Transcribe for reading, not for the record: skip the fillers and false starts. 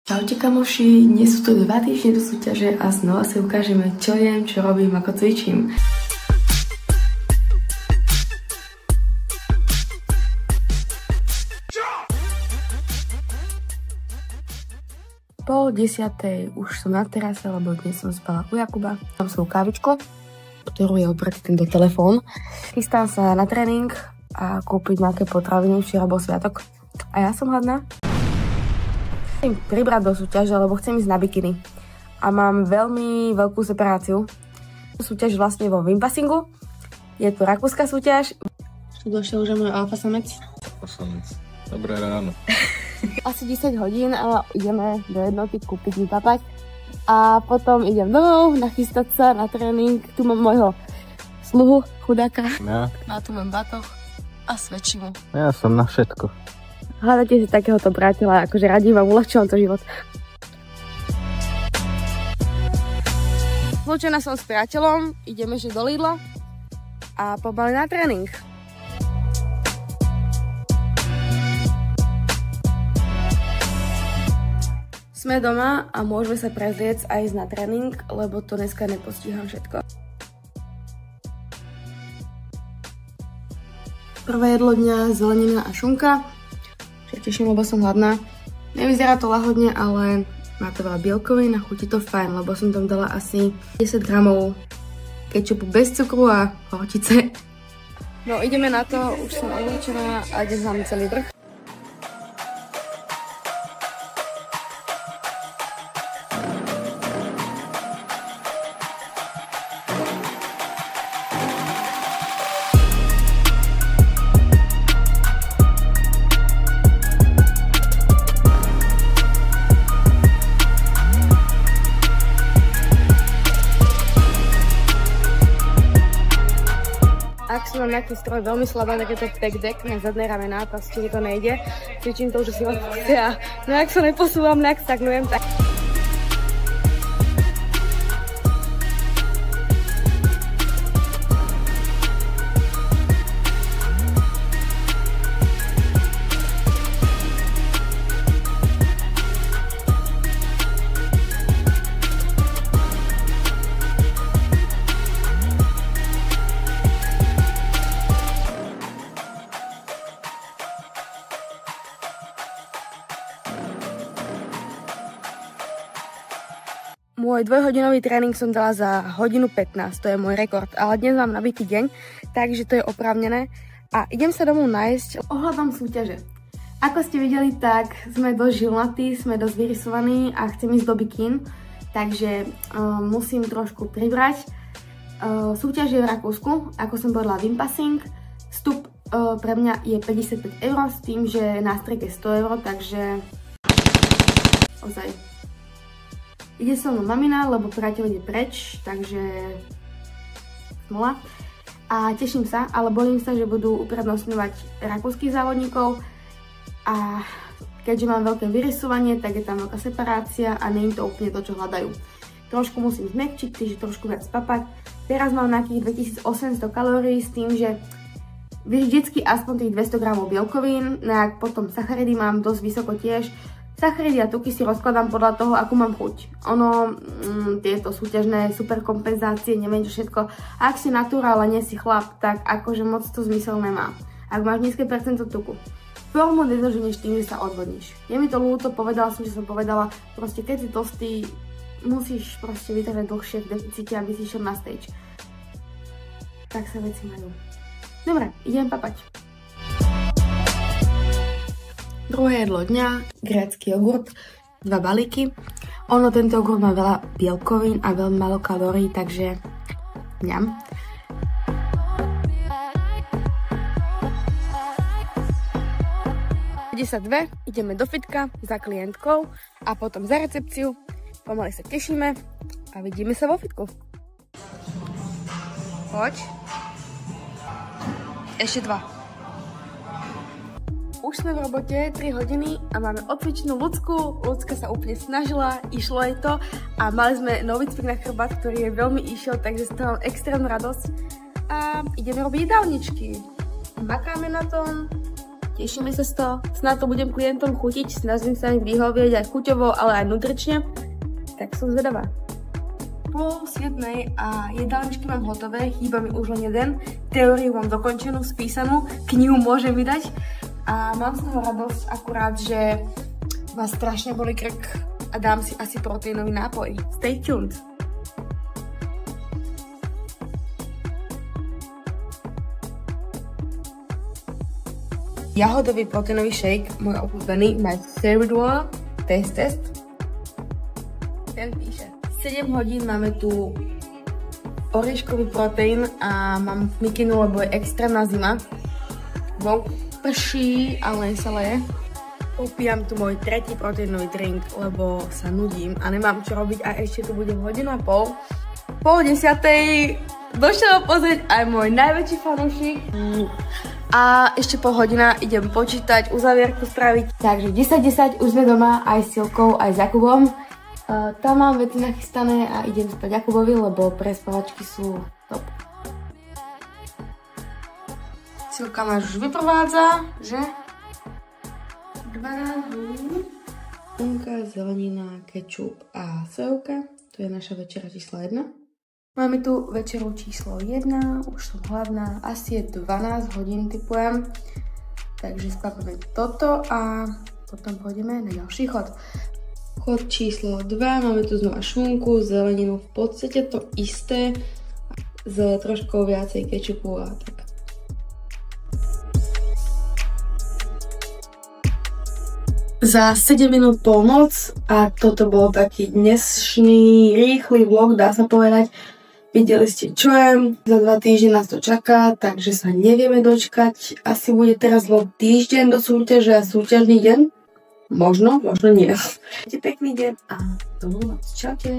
Čaute kamoši, dnes sú to 2 týždne do súťaže a znova si ukážeme, čo jem, čo robím, ako cvičím. Po 10:00 už som na terase, lebo dnes som spala u Jakuba. Mám svoju kávičku, ktorú je opretý tento telefón. Chystám sa na tréning a kúpiť nejaké potraviny, včera bol sviatok a ja som hladná. Chcem pribrať do súťaže, lebo chcem ísť na bikiny. A mám veľmi veľkú separáciu. Súťaž vlastne vo Wimpassingu. Je to rakúska súťaž. Došiel už môj alfa samec. Dobré ráno. Asi 10 hodín a ideme do jednoty kúpiť mi papať. A potom idem domov, nachystať sa na tréning. Tu mám môjho sluhu, chudáka. Ja. A tu mám batoh a svedčím mu. Ja som na všetko. Hľadáte si takéhoto priateľa, akože radí vám, uľahčujem to život. Zlúčená som s priateľom, ideme ešte do Lidla a pomaly na tréning. Sme doma a môžeme sa prezliecť a ísť na tréning, lebo to dneska nepostíham všetko. Prvé jedlo dňa, zelenina a šunka. Teším, lebo som hladná. Nevyzerá to lahodne, ale má to veľa bielkovín a chutí to fajn, lebo som tam dala asi 10 gramov kečupu bez cukru a horčice. No ideme na to, už som oblečená a idem vám celý vrch. Ak som mám nejaký stroj veľmi slabá, tak je to pec deck na zadné ramená, proste mi to nejde. Cvičím to už asi a nejak sa neposúvam, nejak stagnujem. Môj 2-hodinový tréning som dala za 1:15, to je môj rekord, ale dnes mám nabitý deň, takže to je oprávnené a idem sa domov nájsť. Ohľadom súťaže. Ako ste videli, tak sme dosť žilnatí, sme dosť vyrysovaní a chcem ísť do bikín, takže musím trošku pribrať. Súťaž je v Rakúsku, ako som povedala Wimpassing. Vstup pre mňa je 55 € s tým, že nástrek je 100 €, takže ozaj. Ide so mnou mamina, lebo priateľ ide preč, takže smola. A teším sa, ale bojím sa, že budú uprednostňovať rakúskych závodníkov. A keďže mám veľké vyrysovanie, tak je tam veľká separácia a nie je to úplne to, čo hľadajú. Trošku musím zmäkčiť, takže trošku viac papať. Teraz mám nejakých 2800 kalórií s tým, že vždycky aspoň tých 200 gramov bielkovín, nejak potom sacharidy mám dosť vysoko tiež. Sacharidy a tuky si rozkladám podľa toho, akú mám chuť. Ono, tieto súťažné superkompenzácie, neviem čo všetko. Ak si naturál a nie si chlap, tak akože moc to zmysel nemá. Ak máš nízke percento tuku. Formu nedoženeš tým, že sa odvodníš. Je mi to ľúto, povedala som, že som povedala, proste keď si tlstý, musíš proste vytrvať dlhšie v deficite, aby si šiel na stage. Tak sa veci majú. Dobre, idem papať. Druhé jedlo dňa, grécky jogurt, 2 balíky. Ono, tento jogurt má veľa bielkovín a veľmi málo kalórií, takže ňam. Sa 2, ideme do fitka za klientkou a potom za recepciu. Pomaly sa tešíme a vidíme sa vo fitku. Poď. Ešte 2. Už sme v robote 3 hodiny a máme odcvičenú Ľudsku. Ľudská sa úplne snažila, išlo jej to a mali sme nový cvik na chrbát, ktorý jej veľmi išiel, takže z toho mám extrémnu radosť. A ideme robiť jedálničky. Makáme na tom Tešíme sa z toho, snad to budem klientom chutiť, snažím sa ich vyhovieť aj chuťovo, ale aj nutrične, tak som zvedavá. 6:30 a jedálničky mám hotové, chýba mi už len jeden, teóriu mám dokončenú, spísanú, knihu môžem vydať a mám z toho radosť akurát, že ma strašne boli krk a dám si asi proteínový nápoj. Stay tuned! Jahodový proteínový shake, môj obľúbený, my favorite one, taste test. Ten píše. 7 hodín máme tu orieškový proteín a mám mikinu, lebo je extrémna zima. Vonku prší, ale sa leje. Upijam tu môj tretí proteínový drink, lebo sa nudím a nemám čo robiť a ešte tu budem hodinu a pol. 9:30 došiel pozrieť aj môj najväčší fanúšik. A ešte pol hodina idem počítať, uzavierku spraviť. Takže 10:10 už sme doma aj s Silkou, aj s Jakubom. Tam mám veci nachystané a idem spať Jakubovi, lebo prespavačky sú top. Silka ma už vyprovádza, že? 12 hodín. Unka, zelenina, kečup a sojovka. To je naša večera číslo 1. Máme tu večeru číslo 1, už som hladná, asi je 12 hodín typujem, takže spávame toto a potom pôjdeme na ďalší chod. Chod číslo 2, máme tu znova šunku, zeleninu, v podstate to isté, s troškou viacej kečupu a tak. Za 7 minút polnoc a toto bol taký dnešný rýchly vlog, dá sa povedať. Videli ste, čo je, za 2 týždne nás to čaká, takže sa nevieme dočkať. Asi bude teraz len týždeň do súťaže a súťažný deň. Možno, možno nie. Pekný deň a do budúcna. Čaute.